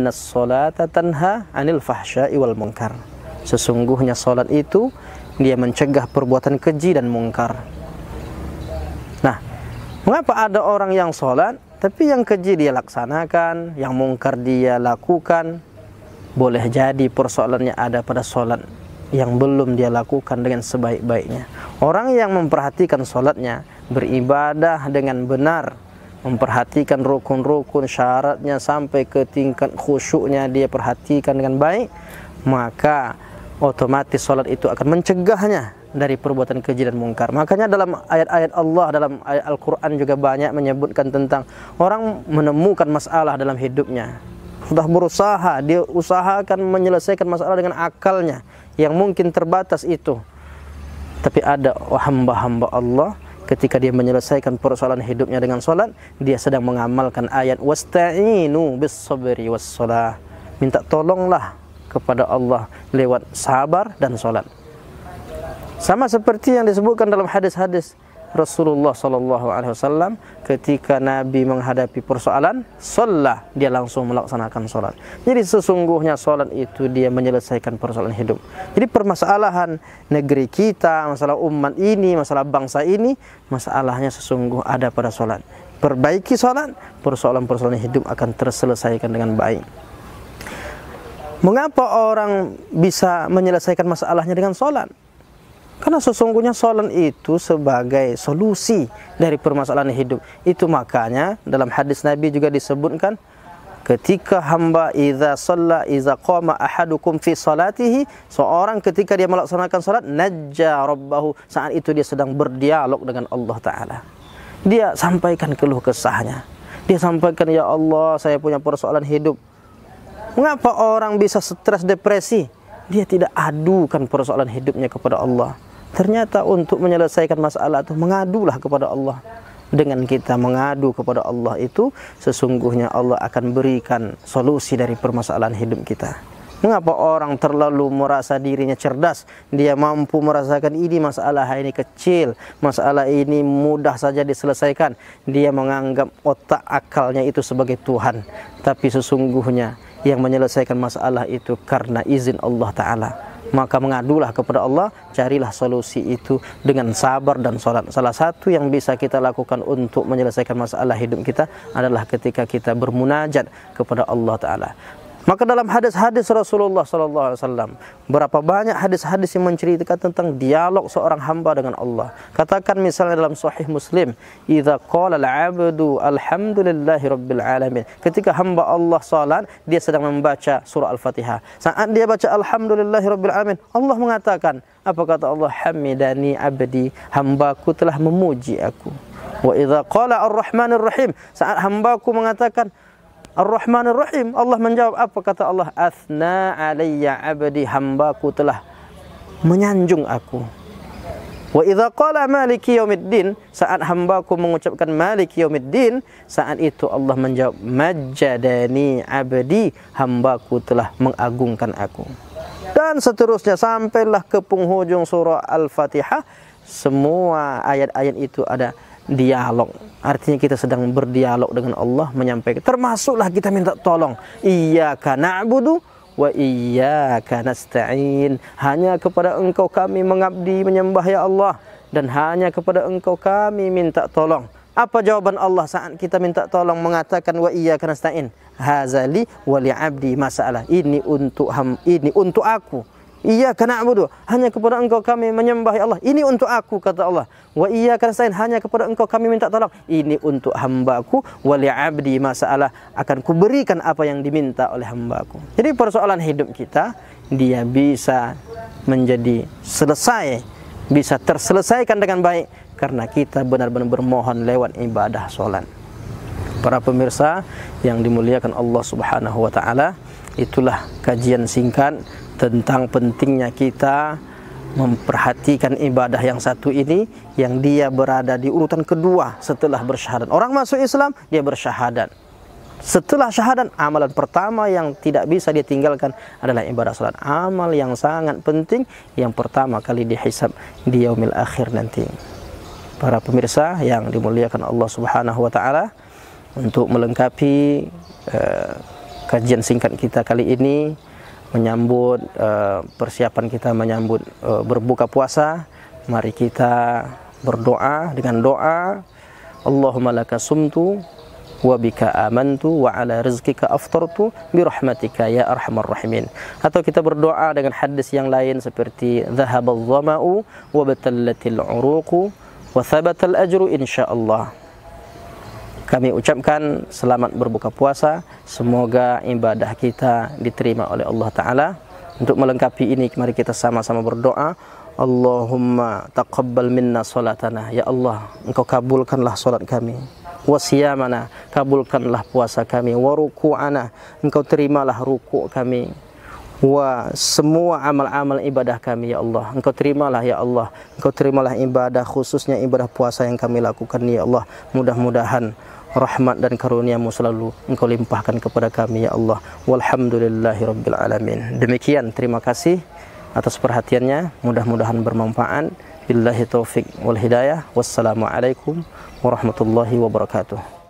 Nas-sholata tanha 'anil fahsya'i wal munkar. Sesungguhnya salat itu dia mencegah perbuatan keji dan mungkar. Nah, mengapa ada orang yang salat tapi yang keji dia laksanakan, yang mungkar dia lakukan? Boleh jadi persoalannya ada pada salat yang belum dia lakukan dengan sebaik-baiknya. Orang yang memperhatikan salatnya, beribadah dengan benar, memperhatikan rukun-rukun syaratnya sampai ke tingkat khusyuknya dia perhatikan dengan baik, maka otomatis salat itu akan mencegahnya dari perbuatan keji dan mungkar. Makanya dalam ayat-ayat Allah, dalam ayat Al-Quran juga banyak menyebutkan tentang orang menemukan masalah dalam hidupnya, sudah berusaha, dia usahakan menyelesaikan masalah dengan akalnya yang mungkin terbatas itu, tapi ada hamba-hamba Allah ketika dia menyelesaikan persoalan hidupnya dengan salat, dia sedang mengamalkan ayat wasta'inu bis-sabri was-shalah. Minta tolonglah kepada Allah lewat sabar dan salat. Sama seperti yang disebutkan dalam hadis-hadis Rasulullah SAW, ketika Nabi menghadapi persoalan, sholat, dia langsung melaksanakan sholat. Jadi sesungguhnya sholat itu dia menyelesaikan persoalan hidup. Jadi permasalahan negeri kita, masalah umat ini, masalah bangsa ini, masalahnya sesungguh ada pada sholat. Perbaiki sholat, persoalan-persoalan hidup akan terselesaikan dengan baik. Mengapa orang bisa menyelesaikan masalahnya dengan sholat? Karena sesungguhnya salat itu sebagai solusi dari permasalahan hidup. Itu makanya dalam hadis Nabi juga disebutkan, ketika hamba idza qama ahadukum fi salatihi, seorang ketika dia melaksanakan salat, najja rabbahu, saat itu dia sedang berdialog dengan Allah Ta'ala. Dia sampaikan keluh kesahnya. Dia sampaikan, ya Allah, saya punya persoalan hidup. Mengapa orang bisa stres, depresi? Dia tidak adukan persoalan hidupnya kepada Allah. Ternyata untuk menyelesaikan masalah itu mengadulah kepada Allah. Dengan kita mengadu kepada Allah itu, sesungguhnya Allah akan berikan solusi dari permasalahan hidup kita. Mengapa orang terlalu merasa dirinya cerdas, dia mampu merasakan ini masalah ini kecil, masalah ini mudah saja diselesaikan. Dia menganggap otak akalnya itu sebagai Tuhan. Tapi sesungguhnya yang menyelesaikan masalah itu karena izin Allah Ta'ala. Maka mengadulah kepada Allah, carilah solusi itu dengan sabar dan salat. Salah satu yang bisa kita lakukan untuk menyelesaikan masalah hidup kita adalah ketika kita bermunajat kepada Allah Ta'ala. Maka dalam hadis-hadis Rasulullah SAW, berapa banyak hadis-hadis yang menceritakan tentang dialog seorang hamba dengan Allah. Katakan misalnya dalam Sahih Muslim, idza qala al-'abdu alhamdulillahi rabbil alamin. Ketika hamba Allah salat, dia sedang membaca surah Al-Fatihah. Saat dia baca alhamdulillahi rabbil alamin, Allah mengatakan, apa kata Allah? Hamidani abdi, hambaku telah memuji aku. Wa idza qala ar-rahmanir rahim, saat hambaku mengatakan Ar-Rahmanir Rahim, Allah menjawab, apa kata Allah? Athna alayya abdi, hambaku telah menyanjung aku. Wa idza qala maliki yaumiddin, saat hambaku mengucapkan maliki yaumiddin, saat itu Allah menjawab, majjadani abdi, hambaku telah mengagungkan aku. Dan seterusnya sampailah ke penghujung surah Al-Fatihah. Semua ayat-ayat itu ada dialog, artinya kita sedang berdialog dengan Allah, menyampaikan, termasuklah kita minta tolong, iyyaka na'budu wa iyyaka nasta'in, hanya kepada Engkau kami mengabdi menyembah ya Allah, dan hanya kepada Engkau kami minta tolong. Apa jawaban Allah saat kita minta tolong? Mengatakan wa iyyaka nasta'in, hazali wa li'abdi masalah, ini untuk aku. Iyyaka na'budu, hanya kepada Engkau kami menyembah ya Allah, ini untuk aku, kata Allah. Wa iyyaka nasta'in, hanya kepada Engkau kami minta tolong, ini untuk hambaku. Wa li'abdi masalah, akan kuberikan apa yang diminta oleh hambaku. Jadi persoalan hidup kita, dia bisa menjadi selesai, bisa terselesaikan dengan baik karena kita benar-benar bermohon lewat ibadah sholat. Para pemirsa yang dimuliakan Allah Subhanahu wa Ta'ala, itulah kajian singkat tentang pentingnya kita memperhatikan ibadah yang satu ini, yang dia berada di urutan kedua setelah bersyahadat. Orang masuk Islam, dia bersyahadat. Setelah syahadat, amalan pertama yang tidak bisa ditinggalkan adalah ibadah salat. Amal yang sangat penting, yang pertama kali dihisab di yaumil akhir nanti. Para pemirsa yang dimuliakan Allah Subhanahu wa Ta'ala, untuk melengkapi kajian singkat kita kali ini menyambut persiapan kita menyambut berbuka puasa. Mari kita berdoa dengan doa Allahumma laka sumtu wa bika amantu wa ala rizqika aftartu bi rahmatika ya arhamar rahimin. Atau kita berdoa dengan hadis yang lain seperti dhahabadh dhama'u wa batallatil uruqu wa thabatal ajru insyaallah. Kami ucapkan selamat berbuka puasa. Semoga ibadah kita diterima oleh Allah Ta'ala. Untuk melengkapi ini, mari kita sama-sama berdoa. Allahumma taqabbal minna salatana. Ya Allah, Engkau kabulkanlah salat kami. Wa siyamana, kabulkanlah puasa kami. Wa ruku'ana, Engkau terimalah ruku' kami. Wa semua amal-amal ibadah kami, ya Allah, Engkau terimalah, ya Allah. Engkau terimalah ibadah, khususnya ibadah puasa yang kami lakukan, ya Allah. Mudah-mudahan rahmat dan karunia-Mu selalu Engkau limpahkan kepada kami, ya Allah. Walhamdulillahirabbil alamin. Demikian, terima kasih atas perhatiannya. Mudah-mudahan bermanfaat. Billahi taufik wal hidayah. Wassalamualaikum warahmatullahi wabarakatuh.